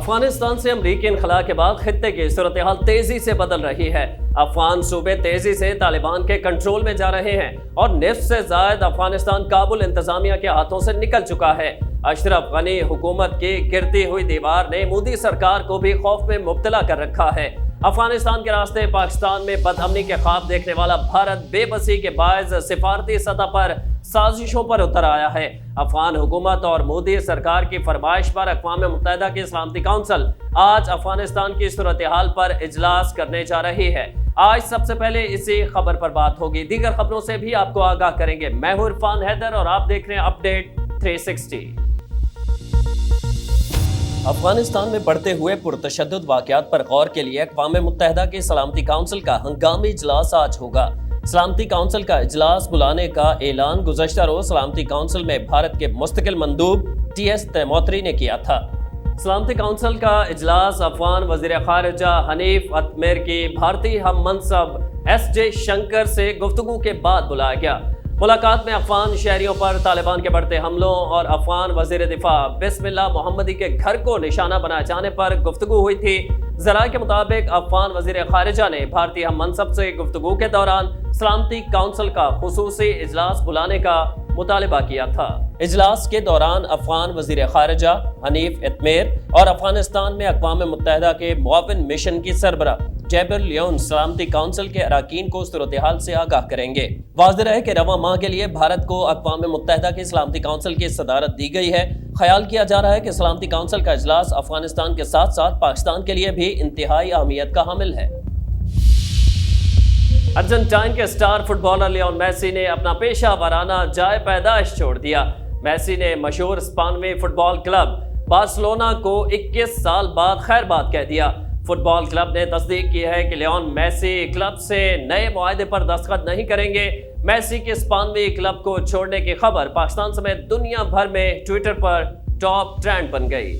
افغانستان سے امریکی انخلا کے بعد خطے کی صورتحال تیزی سے بدل رہی ہے۔ افغان صوبے تیزی سے طالبان کے کنٹرول میں جا رہے ہیں اور نصف سے زائد افغانستان کابل انتظامیہ کے ہاتھوں سے نکل چکا ہے۔ اشرف غنی حکومت کی گرتی ہوئی دیوار نے مودی سرکار کو بھی خوف میں مبتلا کر رکھا ہے۔ افغانستان کے راستے پاکستان میں بدامنی کے خواب دیکھنے والا بھارت بے بسی کے باعث سفارتی سطح پر سازشوں پر اتر آیا ہے۔ افغان حکومت اور مودی سرکار کی فرمائش پر اقوام متحدہ کی سلامتی کونسل آج افغانستان کی صورتحال پر اجلاس کرنے جا رہی ہے۔ آج سب سے پہلے اسی خبر پر بات ہوگی، دیگر خبروں سے بھی آپ کو آگاہ کریں گے۔ میں ہوں عرفان حیدر اور آپ دیکھ رہے ہیں اپڈیٹ 360۔ افغانستان میں بڑھتے ہوئے پرتشدد واقعات پر غور کے لیے اقوام متحدہ کی سلامتی کونسل کا ہنگامی اجلاس آج ہوگا۔ سلامتی کونسل کا اجلاس بلانے کا اعلان گزشتہ روز سلامتی کونسل میں بھارت کے مستقل مندوب ٹی ایس تیموتری نے کیا تھا۔ سلامتی کونسل کا اجلاس افغان وزیر خارجہ حنیف اتمیر کی بھارتی ہم منصب ایس جے شنکر سے گفتگو کے بعد بلایا گیا۔ ملاقات میں افغان شہریوں پر طالبان کے بڑھتے حملوں اور افغان وزیر دفاع بسم اللہ محمدی کے گھر کو نشانہ بنائے جانے پر گفتگو ہوئی تھی۔ ذرائع کے مطابق افغان وزیر خارجہ نے بھارتی ہم منصب سے گفتگو کے دوران سلامتی کونسل کا خصوصی اجلاس بلانے کا مطالبہ کیا تھا۔ اجلاس کے دوران افغان وزیر خارجہ حنیف اتمیر اور افغانستان میں اقوام متحدہ کے معاون مشن کی سربراہ جیبر لیون سلامتی کونسل کے اراکین کو صورتحال سے آگاہ کریں گے۔ واضح رہے کہ رواں ماہ کے لیے بھارت کو اقوام متحدہ کی سلامتی کونسل کی صدارت دی گئی ہے۔ خیال کیا جا رہا ہے کہ سلامتی کونسل کا اجلاس افغانستان کے ساتھ ساتھ پاکستان کے لیے بھی انتہائی اہمیت کا حامل ہے۔ ارجنٹائن کے star footballer Lionel Messi نے اپنا پیشہ ورانہ جائے پیدائش چھوڑ دیا۔ میسی نے مشہور اسپانوی فٹ بال کلب بارسلونا کو 21 سال بعد خیر باد کہہ دیا۔ فٹ بال کلب نے تصدیق کی ہے کہ لیون میسی کلب سے نئے معاہدے پر دستخط نہیں کریں گے۔ میسی کے اسپانوی کلب کو چھوڑنے کی خبر پاکستان سمیت دنیا بھر میں ٹویٹر پر ٹاپ ٹرینڈ بن گئی۔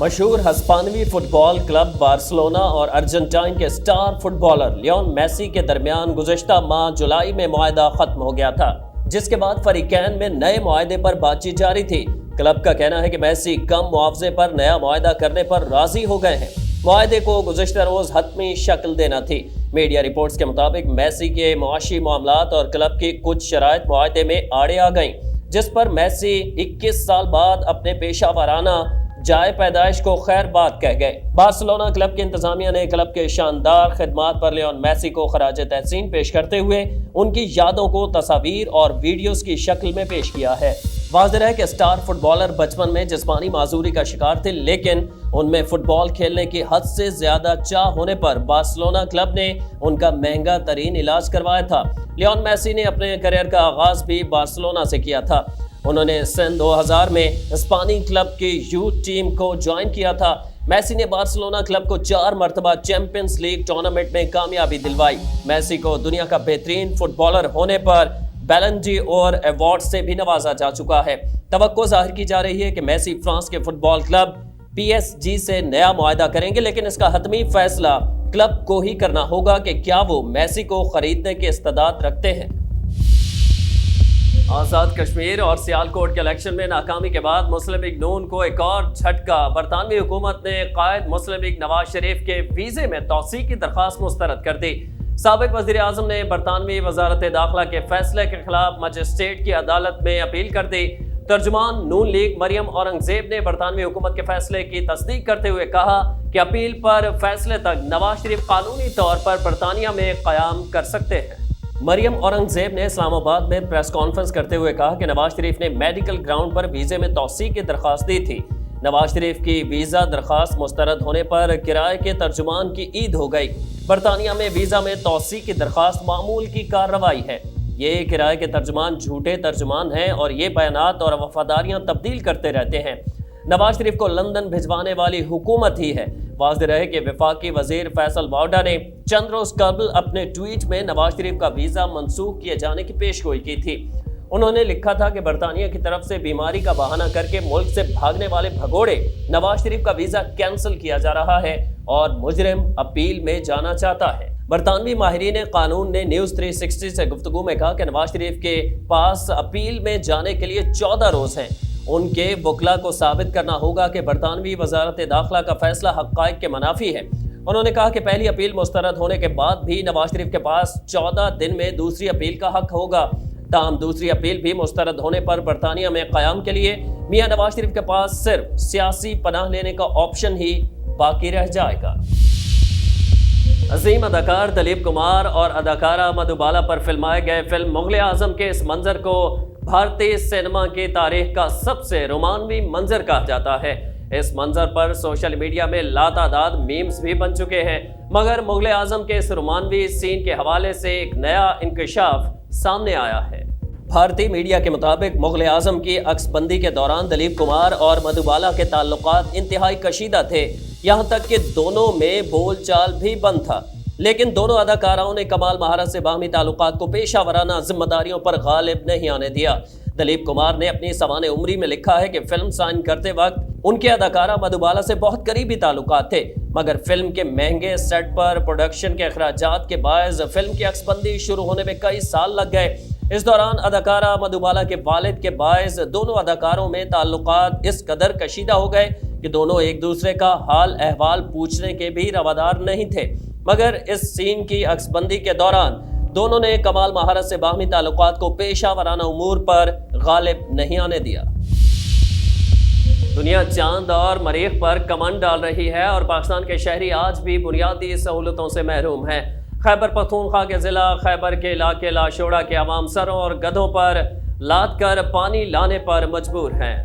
مشہور ہسپانوی فٹ بال کلب بارسلونا اور ارجنٹائن کے star footballer Lionel Messi کے درمیان گزشتہ ماہ جولائی میں معاہدہ ختم ہو گیا تھا، جس کے بعد فریقین میں نئے معاہدے پر بات چیت جاری تھی۔ کلب کا کہنا ہے کہ میسی کم معاوضے پر نیا معاہدہ کرنے پر راضی ہو گئے ہیں۔ معاہدے کو گزشتہ روز حتمی شکل دینا تھی۔ میڈیا رپورٹس کے مطابق میسی کے معاشی معاملات اور کلب کی کچھ شرائط معاہدے میں آڑے آ گئیں، جس پر میسی 21 سال بعد اپنے پیشہ ورانہ جائے پیدائش کو خیر باد کہہ گئے۔ بارسلونا کلب کی انتظامیہ نے کلب کے شاندار خدمات پر لیون میسی کو خراج تحسین پیش کرتے ہوئے ان کی یادوں کو تصاویر اور ویڈیوز کی شکل میں پیش کیا ہے۔ واضح ہے کہ سٹار فٹ بالر بچپن میں جسمانی معذوری کا شکار تھے، لیکن ان میں فٹ بال کھیلنے کی حد سے زیادہ چاہ ہونے پر بارسلونا کلب نے ان کا مہنگا ترین علاج کروایا تھا۔ لیون میسی نے اپنے کیریئر کا آغاز بھی بارسلونا سے کیا تھا۔ انہوں نے سن 2000 میں اسپانی کلب کی یوتھ ٹیم کو جوائن کیا تھا۔ میسی نے بارسلونا کلب کو 4 مرتبہ چیمپئنز لیگ ٹورنامنٹ میں کامیابی دلوائی۔ میسی کو دنیا کا بہترین فٹ بالر ہونے پر بیلن ڈی اور ایوارڈ سے بھی نوازا جا چکا ہے۔ توقع ظاہر کی جا رہی ہے کہ میسی فرانس کے فٹ بال کلب پی ایس جی سے نیا معاہدہ کریں گے، لیکن اس کا حتمی فیصلہ کلب کو ہی کرنا ہوگا کہ کیا وہ میسی کو خریدنے کی استعداد رکھتے ہیں۔ آزاد کشمیر اور سیالکوٹ کے الیکشن میں ناکامی کے بعد مسلم لیگ نون کو ایک اور جھٹکا۔ برطانوی حکومت نے قائد مسلم لیگ نواز شریف کے ویزے میں توسیع کی درخواست مسترد کر دی۔ سابق وزیر اعظم نے برطانوی وزارت داخلہ کے فیصلے کے خلاف مجسٹریٹ کی عدالت میں اپیل کر دی۔ ترجمان نون لیگ مریم اورنگزیب نے برطانوی حکومت کے فیصلے کی تصدیق کرتے ہوئے کہا کہ اپیل پر فیصلے تک نواز شریف قانونی طور پر برطانیہ میں قیام کر سکتے ہیں۔ مریم اورنگزیب نے اسلام آباد میں پریس کانفرنس کرتے ہوئے کہا کہ نواز شریف نے میڈیکل گراؤنڈ پر ویزے میں توسیع کی درخواست دی تھی۔ نواز شریف کی ویزا درخواست مسترد ہونے پر کرائے کے ترجمان کی عید ہو گئی۔ برطانیہ میں ویزا میں توسیع کی درخواست معمول کی کارروائی ہے۔ یہ کرائے کے ترجمان جھوٹے ترجمان ہیں اور یہ بیانات اور وفاداریاں تبدیل کرتے رہتے ہیں۔ نواز شریف کو لندن بھجوانے والی حکومت ہی ہے۔ واضح رہے کہ وفاقی وزیر فیصل واوڈا نے چند روز قبل اپنے ٹویٹ میں نواز شریف کا ویزا منسوخ کیے جانے کی پیشگوئی کی تھی۔ انہوں نے لکھا تھا کہ برطانیہ کی طرف سے بیماری کا بہانہ کر کے ملک سے بھاگنے والے بھگوڑے نواز شریف کا ویزا کینسل کیا جا رہا ہے اور مجرم اپیل میں جانا چاہتا ہے۔ برطانوی ماہرین قانون نے نیوز 360 سے گفتگو میں کہا کہ نواز شریف کے پاس اپیل میں جانے کے لیے 14 روز ہیں۔ ان کے وکلا کو ثابت کرنا ہوگا کہ برطانوی وزارت داخلہ کا فیصلہ حقائق کے منافی ہے۔ انہوں نے کہا کہ پہلی اپیل مسترد ہونے کے بعد بھی نواز شریف کے پاس 14 دن میں دوسری اپیل کا حق ہوگا۔ تاہم دوسری اپیل بھی مسترد ہونے پر برطانیہ میں قیام کے لیے میاں نواز شریف کے پاس صرف سیاسی پناہ لینے کا آپشن ہی باقی رہ جائے گا۔ عظیم اداکار دلیپ کمار اور اداکارہ مدھوبالا پر فلمائے گئے فلم مغل اعظم کے اس منظر کو بھارتی سینما کی تاریخ کا سب سے رومانوی منظر کہا جاتا ہے۔ اس منظر پر سوشل میڈیا میں لاتعداد میمز بھی بن چکے ہیں، مگر مغل اعظم کے اس رومانوی سین کے حوالے سے ایک نیا انکشاف سامنے آیا ہے۔ بھارتی میڈیا کے مطابق مغل اعظم کی عکس بندی کے دوران دلیپ کمار اور مدھوبالا کے تعلقات انتہائی کشیدہ تھے، یہاں تک کہ دونوں میں بول چال بھی بند تھا، لیکن دونوں اداکاراؤں نے کمال مہارت سے باہمی تعلقات کو پیشہ ورانہ ذمہ داریوں پر غالب نہیں آنے دیا۔ دلیپ کمار نے اپنی سوانح عمری میں لکھا ہے کہ فلم سائن کرتے وقت ان کے اداکارہ مدھوبالا سے بہت قریبی تعلقات تھے، مگر فلم کے مہنگے سیٹ پر پروڈکشن کے اخراجات کے باعث فلم کی عکس بندی شروع ہونے میں کئی سال لگ گئے۔ اس دوران اداکارہ مدھوبالا کے والد کے باعث دونوں اداکاروں میں تعلقات اس قدر کشیدہ ہو گئے کہ دونوں ایک دوسرے کا حال احوال پوچھنے کے بھی روادار نہیں تھے، مگر اس سین کی عکس بندی کے دوران دونوں نے کمال مہارت سے باہمی تعلقات کو پیشہ ورانہ امور پر غالب نہیں آنے دیا۔ دنیا چاند اور مریخ پر کمند ڈال رہی ہے اور پاکستان کے شہری آج بھی بنیادی سہولتوں سے محروم ہیں۔ خیبر پختونخوا کے ضلع خیبر کے علاقے لاشوڑا کے عوام سروں اور گدھوں پر لاد کر پانی لانے پر مجبور ہیں۔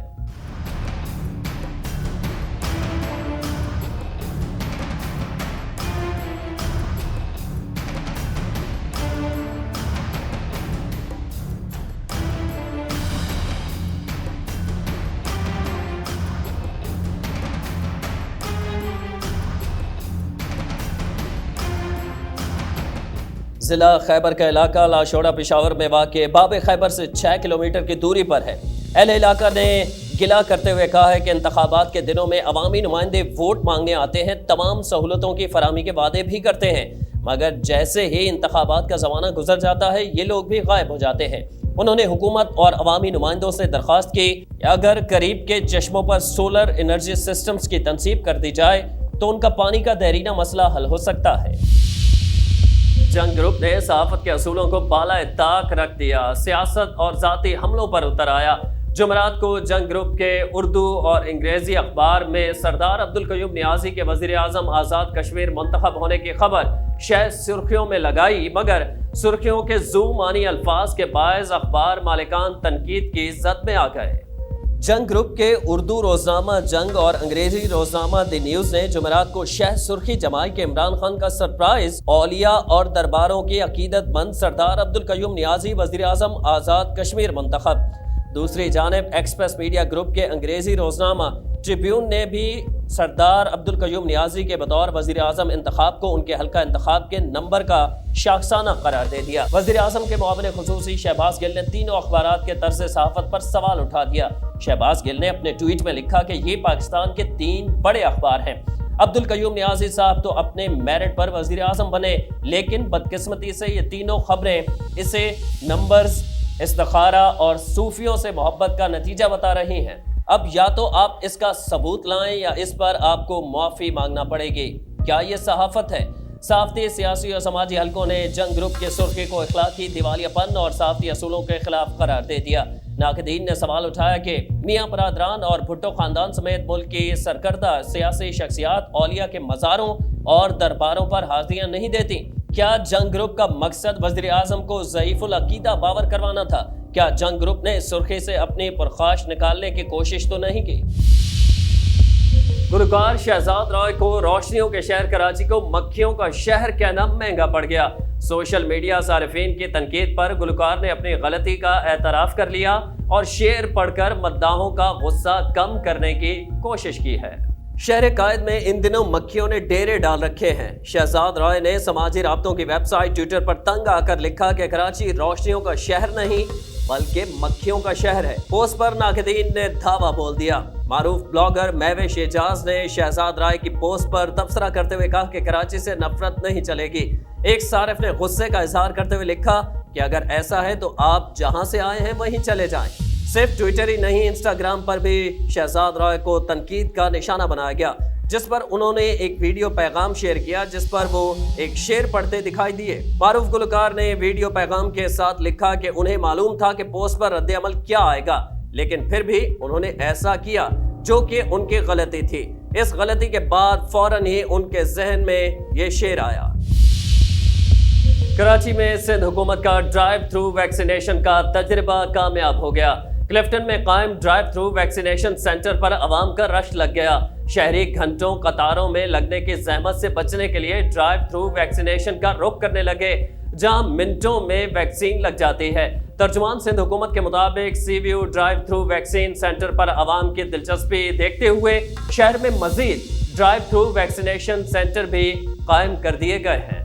ضلع خیبر کا علاقہ لاشوڑا پشاور میں واقع باب خیبر سے 6 کلومیٹر کی دوری پر ہے۔ اہل علاقہ نے گلہ کرتے ہوئے کہا ہے کہ انتخابات کے دنوں میں عوامی نمائندے ووٹ مانگنے آتے ہیں، تمام سہولتوں کی فراہمی کے وعدے بھی کرتے ہیں، مگر جیسے ہی انتخابات کا زمانہ گزر جاتا ہے یہ لوگ بھی غائب ہو جاتے ہیں۔ انہوں نے حکومت اور عوامی نمائندوں سے درخواست کی کہ اگر قریب کے چشموں پر سولر انرجی سسٹمز کی تنصیب کر دی جائے تو ان کا پانی کا دیرینہ مسئلہ حل ہو سکتا ہے۔ جنگ گروپ نے صحافت کے اصولوں کو بالائے طاق رکھ دیا، سیاست اور ذاتی حملوں پر اتر آیا۔ جمعرات کو جنگ گروپ کے اردو اور انگریزی اخبار میں سردار عبدالقیوم نیازی کے وزیر اعظم آزاد کشمیر منتخب ہونے کی خبر شہ سرخیوں میں لگائی، مگر سرخیوں کے ذو معنی الفاظ کے باعث اخبار مالکان تنقید کی زد میں آ گئے۔ جنگ گروپ کے اردو روزنامہ جنگ اور انگریزی روزنامہ دی نیوز نے جمعرات کو شہ سرخی جمائی کہ عمران خان کا سرپرائز اولیاء اور درباروں کی عقیدت مند سردار عبدالقیوم نیازی وزیر اعظم آزاد کشمیر منتخب۔ دوسری جانب ایکسپریس میڈیا گروپ کے انگریزی روزنامہ ٹریبیون نے بھی سردار عبدالقیوم نیازی کے بطور وزیر اعظم انتخاب کو ان کے حلقہ انتخاب کے نمبر کا شاخسانہ قرار دے دیا۔ وزیر اعظم کے معاون خصوصی شہباز گل نے تینوں اخبارات کے طرز صحافت پر سوال اٹھا دیا۔ شہباز گل نے اپنے ٹویٹ میں لکھا کہ یہ پاکستان کے 3 بڑے اخبار ہیں۔ عبدالقیوم نیازی صاحب تو اپنے میرٹ پر وزیر اعظم بنے، لیکن بدقسمتی سے یہ تینوں خبریں اسے نمبرز، استخارہ اور صوفیوں سے محبت کا نتیجہ بتا رہی ہیں۔ اب یا تو آپ اس کا ثبوت لائیں یا اس پر آپ کو معافی مانگنا پڑے گی۔ کیا یہ صحافت ہے؟ صحافتی، سیاسی اور سماجی حلقوں نے جنگ گروپ کے سرخی کو اخلاقی دیوالیہ پن اور صحافتی اصولوں کے خلاف قرار دے دیا۔ ناقدین نے سوال اٹھایا کہ میاں برادران اور بھٹو خاندان سمیت ملک کی سرکردہ سیاسی شخصیات اولیاء کے مزاروں اور درباروں پر حاضریاں نہیں دیتی؟ کیا جنگ گروپ کا مقصد وزیر اعظم کو ضعیف العقیدہ باور کروانا تھا؟ کیا جنگ گروپ نے اس سرخی سے اپنی پرخاش نکالنے کی کوشش تو نہیں کی؟ گلوکار شہزاد رائے کو روشنیوں کے شہر کراچی کو مکھیوں کا شہر کہنا مہنگا پڑ گیا۔ سوشل میڈیا صارفین کی تنقید پر گلوکار نے اپنی غلطی کا اعتراف کر لیا اور شعر پڑھ کر مداحوں کا غصہ کم کرنے کی کوشش کی ہے۔ شہر قائد میں ان دنوں مکھیوں نے ڈیرے ڈال رکھے ہیں۔ شہزاد رائے نے سماجی رابطوں کی ویب سائٹ ٹویٹر پر تنگ آ کر لکھا کہ کراچی روشنیوں کا شہر نہیں بلکہ مکھیوں کا شہر ہے۔ پوسٹ پر ناقدین نے دھاوا بول دیا۔ معروف بلاگر مہوش اعجاز نے شہزاد رائے کی پوسٹ پر تبصرہ کرتے ہوئے کہا کہ کراچی سے نفرت نہیں چلے گی۔ ایک صارف نے غصے کا اظہار کرتے ہوئے لکھا کہ اگر ایسا ہے تو آپ جہاں سے آئے ہیں وہیں چلے جائیں۔ صرف ٹویٹر ہی نہیں، انسٹاگرام پر بھی شہزاد رائے کو تنقید کا نشانہ بنایا گیا، جس پر انہوں نے ایک ویڈیو پیغام شیئر کیا جس پر وہ ایک شعر پڑھتے دکھائی دیے۔ معروف گلوکار نے ویڈیو پیغام کے ساتھ لکھا کہ انہیں معلوم تھا کہ پوسٹ پر رد عمل کیا آئے گا، لیکن پھر بھی انہوں نے ایسا کیا جو کہ ان کی غلطی تھی۔ اس غلطی کے بعد فوراً ہی ان کے ذہن میں یہ شعر آیا۔ کراچی میں سندھ حکومت کا ڈرائیو تھرو ویکسینیشن کا تجربہ کامیاب ہو گیا۔ کلفٹن میں قائم ڈرائیو تھرو ویکسینیشن سینٹر پر عوام کا رش لگ گیا۔ شہری گھنٹوں قطاروں میں لگنے کی زحمت سے بچنے کے لیے ڈرائیو تھرو ویکسینیشن کا رخ کرنے لگے، جہاں منٹوں میں ویکسین لگ جاتی ہے۔ ترجمان سندھ حکومت کے مطابق sea view drive through vaccine centre پر عوام کی دلچسپی دیکھتے ہوئے شہر میں مزید ڈرائیو تھرو ویکسینیشن سینٹر بھی قائم کر دیے گئے ہیں۔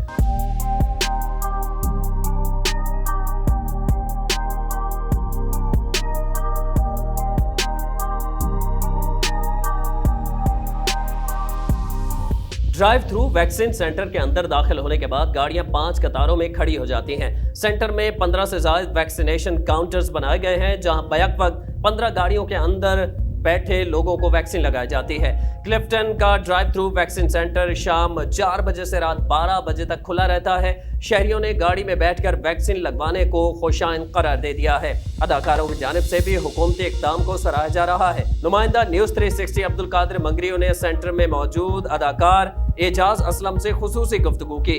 ڈرائیو تھرو ویکسین سینٹر کے اندر داخل ہونے کے بعد گاڑیاں 5 قطاروں میں کھڑی ہو جاتی ہیں۔ سینٹر میں 15 سے زائد ویکسینیشن کاؤنٹرز بنائے گئے ہیں، جہاں بیک وقت 15 گاڑیوں کے اندر بیٹھے لوگوں کو ویکسین لگائی جاتی ہے۔ کلفٹن کا ڈرائیو تھرو ویکسین سینٹر شام 4 بجے سے رات 12 بجے تک کھلا رہتا ہے۔ شہریوں نے گاڑی میں بیٹھ کر ویکسین لگوانے کو خوشائند قرار دے دیا ہے۔ اداکاروں کی جانب سے بھی حکومتی اقدام کو سراہا جا رہا ہے۔ نمائندہ نیوز 360 عبدالقادر منگریو نے سینٹر میں موجود اداکار اعجاز اسلم سے خصوصی گفتگو کی۔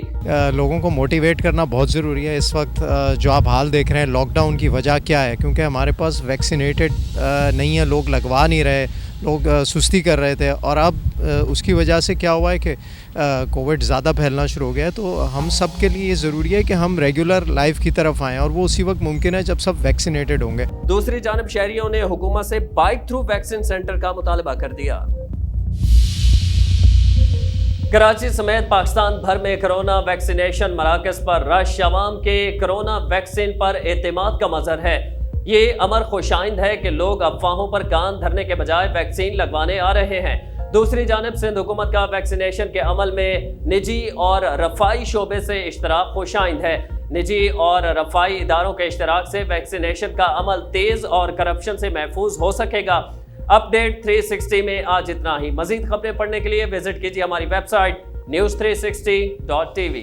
لوگوں کو موٹیویٹ کرنا بہت ضروری ہے۔ اس وقت جو آپ حال دیکھ رہے ہیں، لاک ڈاؤن کی وجہ کیا ہے؟ کیونکہ ہمارے پاس ویکسینیٹڈ نہیں ہے، لوگ لگوا نہیں رہے، لوگ سستی کر رہے تھے، اور اب اس کی وجہ سے کیا ہوا ہے کہ کووڈ زیادہ پھیلنا شروع ہو گیا ہے۔ تو ہم سب کے لیے یہ ضروری ہے کہ ہم ریگولر لائف کی طرف آئیں، اور وہ اسی وقت ممکن ہے جب سب ویکسینیٹڈ ہوں گے۔ دوسری جانب شہریوں نے حکومت سے بائک تھرو ویکسین سینٹر کا مطالبہ کر دیا۔ کراچی سمیت پاکستان بھر میں کرونا ویکسینیشن مراکز پر رش عوام کے کرونا ویکسین پر اعتماد کا مظہر ہے۔ یہ امر خوشائند ہے کہ لوگ افواہوں پر کان دھرنے کے بجائے ویکسین لگوانے آ رہے ہیں۔ دوسری جانب سندھ حکومت کا ویکسینیشن کے عمل میں نجی اور رفائی شعبے سے اشتراک خوشائند ہے۔ نجی اور رفائی اداروں کے اشتراک سے ویکسینیشن کا عمل تیز اور کرپشن سے محفوظ ہو سکے گا۔ اپ ڈیٹ 360 میں آج اتنا ہی۔ مزید خبریں پڑھنے کے لیے وزٹ کیجیے ہماری ویب سائٹ news360.tv۔